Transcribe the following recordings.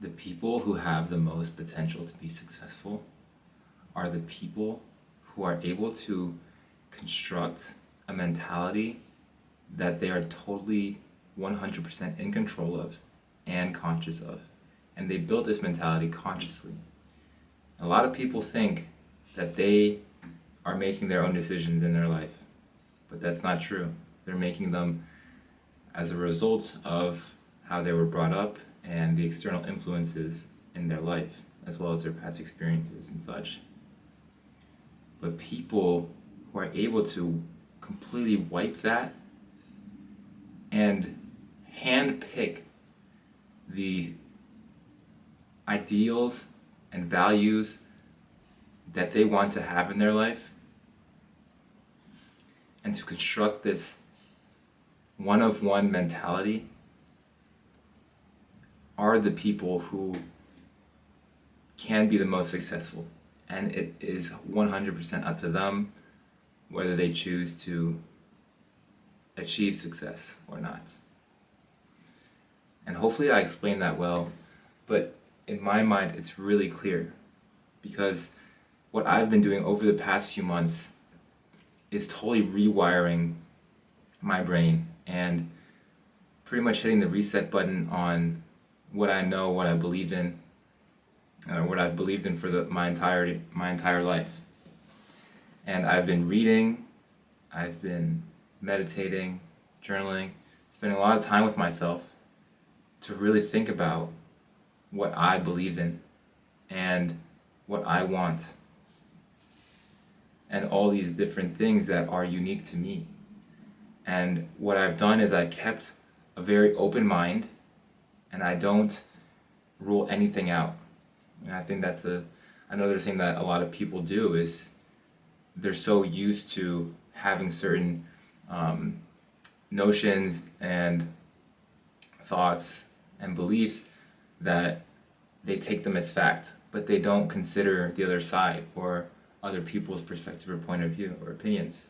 The people who have the most potential to be successful are the people who are able to construct a mentality that they are totally 100% in control of and conscious of. And they build this mentality consciously. A lot of people think that they are making their own decisions in their life, but that's not true. They're making them as a result of how they were brought up and the external influences in their life, as well as their past experiences and such. But people who are able to completely wipe that and handpick the ideals and values that they want to have in their life, and to construct this one-of-one mentality, are the people who can be the most successful. And it is 100% up to them whether they choose to achieve success or not. And hopefully I explained that well, but in my mind it's really clear, because what I've been doing over the past few months is totally rewiring my brain and pretty much hitting the reset button on what I know, what I believe in, what I've believed in for my entire life. And I've been reading, I've been meditating, journaling, spending a lot of time with myself to really think about what I believe in and what I want, and all these different things that are unique to me. And what I've done is I kept a very open mind, and I don't rule anything out. And I think that's another thing that a lot of people do, is they're so used to having certain notions and thoughts and beliefs that they take them as fact, but they don't consider the other side or other people's perspective or point of view or opinions.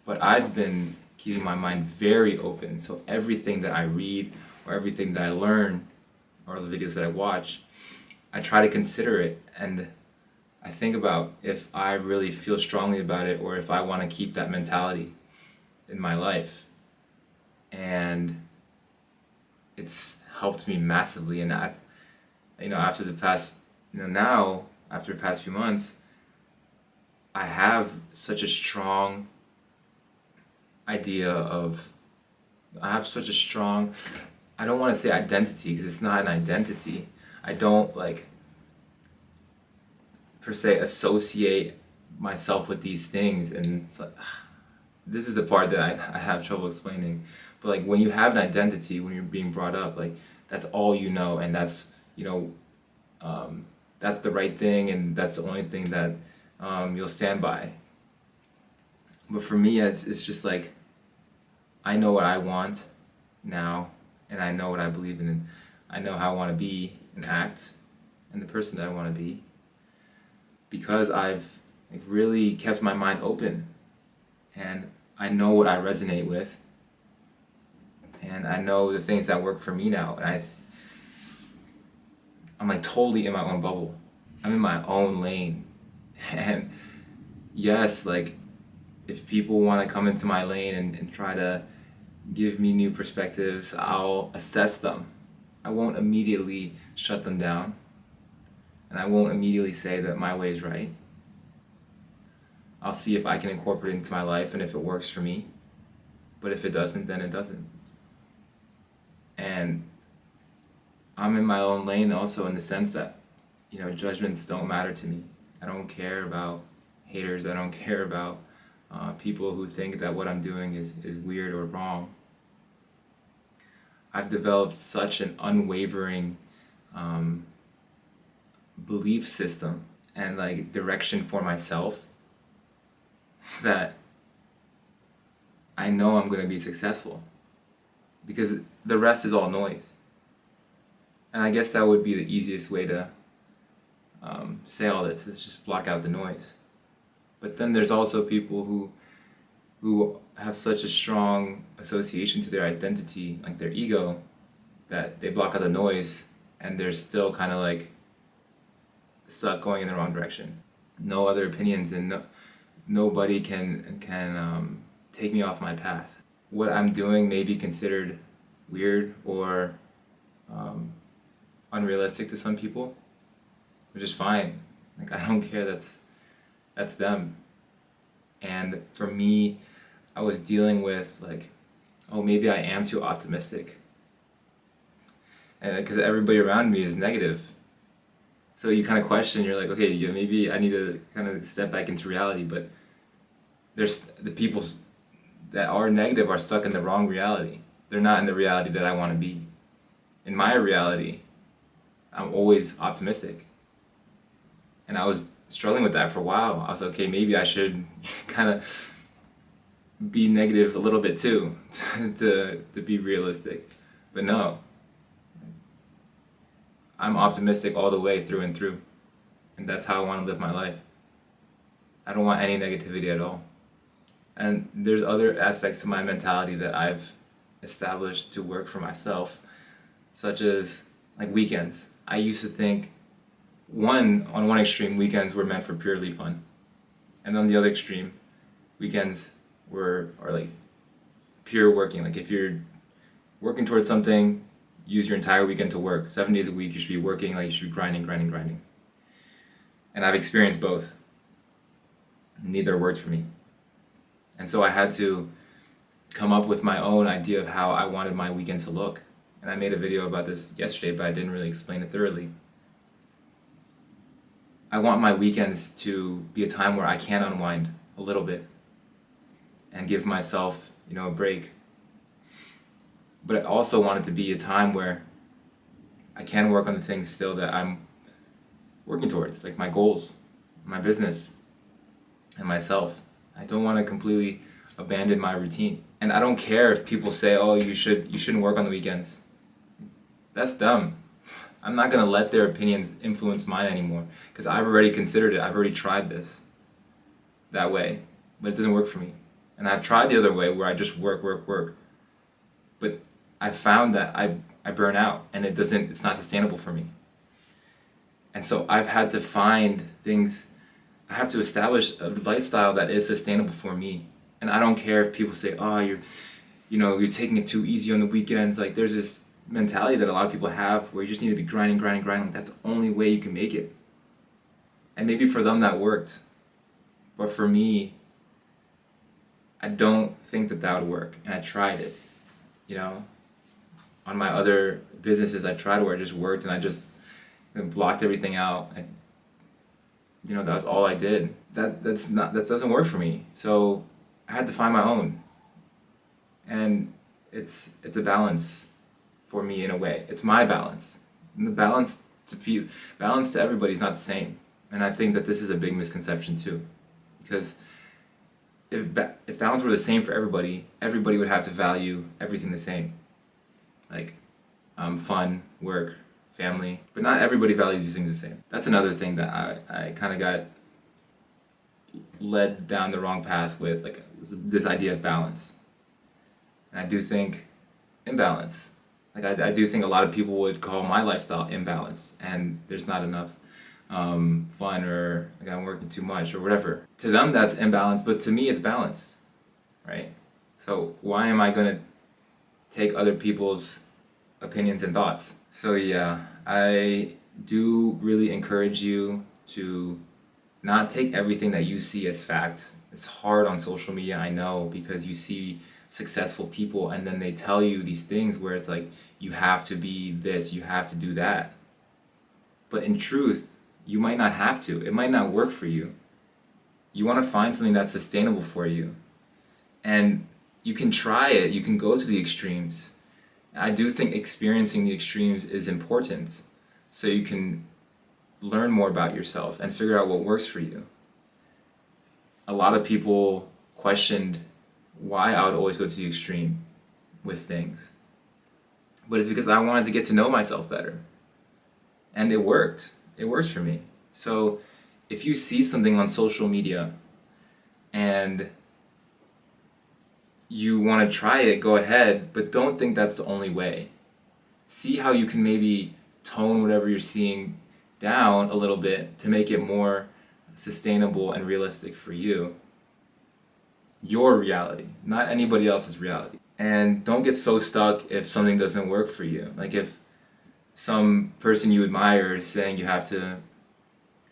But I've been keeping my mind very open, so everything that I read or everything that I learn or the videos that I watch, I try to consider it, and I think about if I really feel strongly about it or if I want to keep that mentality in my life. And it's helped me massively. And I've, after the past, now after the past few months, I have such a strong idea of, I have such a strong, I don't want to say identity because it's not an identity. I don't per se associate myself with these things, and it's like, this is the part that I have trouble explaining. But when you have an identity, when you're being brought up, that's all you know, and that's that's the right thing, and that's the only thing that you'll stand by. But for me, it's just I know what I want now, and I know what I believe in, and I know how I want to be and act, and the person that I want to be, because I've really kept my mind open, and I know what I resonate with, and I know the things that work for me now, and I'm totally in my own bubble. I'm in my own lane. And yes, if people want to come into my lane and try to give me new perspectives, I'll assess them. I won't immediately shut them down, and I won't immediately say that my way is right. I'll see if I can incorporate it into my life and if it works for me. But if it doesn't, then it doesn't. And I'm in my own lane also, in the sense that, judgments don't matter to me. I don't care about haters. I don't care about people who think that what I'm doing is weird or wrong. I've developed such an unwavering belief system and direction for myself that I know I'm going to be successful, because the rest is all noise. And I guess that would be the easiest way to say all this, is just block out the noise. But then there's also people who have such a strong association to their identity, their ego, that they block out the noise and they're still kind of like stuck going in the wrong direction. No other opinions, and nobody can take me off my path. What I'm doing may be considered weird or unrealistic to some people, which is fine. Like, I don't care. That's them. And for me, I was dealing with like, oh, maybe I am too optimistic, and because everybody around me is negative, so you kind of question. You're like, okay, yeah, maybe I need to kind of step back into reality. But there's the people that are negative are stuck in the wrong reality. They're not in the reality that I want to be. In my reality, I'm always optimistic. And I was struggling with that for a while. I was like, okay, maybe I should kind of be negative a little bit too to be realistic. But no, I'm optimistic all the way through and through. And that's how I want to live my life. I don't want any negativity at all. And there's other aspects to my mentality that I've established to work for myself, such as like weekends. I used to think on one extreme, weekends were meant for purely fun. And on the other extreme, weekends are like pure working. Like, if you're working towards something, use your entire weekend to work. 7 days a week, you should be working, like you should be grinding. And I've experienced both. Neither worked for me. And so I had to come up with my own idea of how I wanted my weekend to look. And I made a video about this yesterday, but I didn't really explain it thoroughly. I want my weekends to be a time where I can unwind a little bit and give myself, a break. But I also want it to be a time where I can work on the things still that I'm working towards, like my goals, my business, and myself. I don't want to completely abandon my routine. And I don't care if people say, "Oh, you shouldn't work on the weekends." That's dumb. I'm not going to let their opinions influence mine anymore, because I've already considered it. I've already tried this that way, but it doesn't work for me. And I've tried the other way where I just work. But I found that I burn out, and it's not sustainable for me. And so I've had to find things. I have to establish a lifestyle that is sustainable for me. And I don't care if people say, "Oh, you're taking it too easy on the weekends." Like, there's this mentality that a lot of people have where you just need to be grinding. That's the only way you can make it. And maybe for them that worked. But for me, I don't think that would work. And I tried it. On my other businesses, I tried where it just worked, and I just blocked everything out. That was all I did. That doesn't work for me. So I had to find my own. And it's a balance for me in a way. It's my balance. And the balance to everybody is not the same. And I think that this is a big misconception too. Because if balance were the same for everybody would have to value everything the same. Like fun, work, family. But not everybody values these things the same. That's another thing that I kind of got led down the wrong path with, like this idea of balance. And I do think imbalance. Like, I do think a lot of people would call my lifestyle imbalance, and there's not enough fun, or like I'm working too much or whatever. To them, that's imbalance, but to me, it's balance, right? So why am I gonna take other people's opinions and thoughts? So yeah, I do really encourage you to not take everything that you see as fact. It's hard on social media, I know, because you see successful people and then they tell you these things where it's like, you have to be this, you have to do that. But in truth, you might not have to. It might not work for you. You want to find something that's sustainable for you. And you can try it, you can go to the extremes. I do think experiencing the extremes is important, so you can learn more about yourself and figure out what works for you. A lot of people questioned why I would always go to the extreme with things. But it's because I wanted to get to know myself better. And it worked. It works for me. So if you see something on social media and you want to try it, go ahead, but don't think that's the only way. See how you can maybe tone whatever you're seeing down a little bit to make it more sustainable and realistic for you. Your reality, not anybody else's reality. And don't get so stuck if something doesn't work for you. Like if some person you admire is saying you have to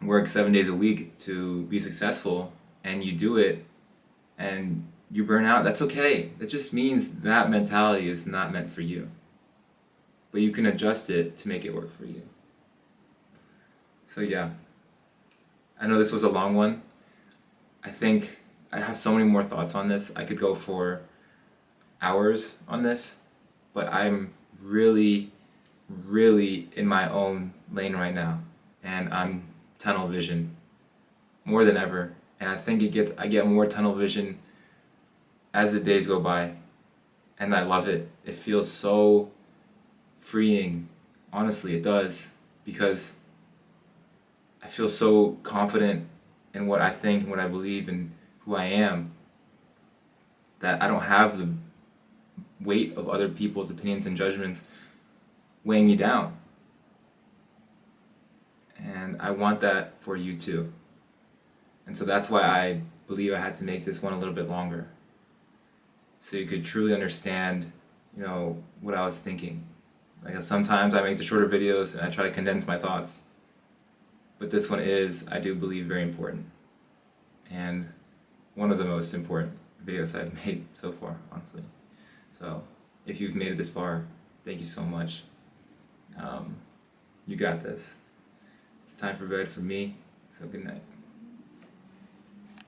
work 7 days a week to be successful and you do it and you burn out, that's okay. That just means that mentality is not meant for you. But you can adjust it to make it work for you. So yeah, I know this was a long one. I think I have so many more thoughts on this. I could go for hours on this, but I'm really, really in my own lane right now, and I'm tunnel vision more than ever. And I think I get more tunnel vision as the days go by, and I love it. It feels so freeing. Honestly, it does, because I feel so confident in what I think and what I believe and who I am, that I don't have the weight of other people's opinions and judgments weighing me down. And I want that for you too. And so that's why I believe I had to make this one a little bit longer, so you could truly understand, what I was thinking. Like sometimes I make the shorter videos and I try to condense my thoughts, but this one is, I do believe, very important, and one of the most important videos I've made so far, honestly. So if you've made it this far, thank you so much. You got this. It's time for bed for me, so good night.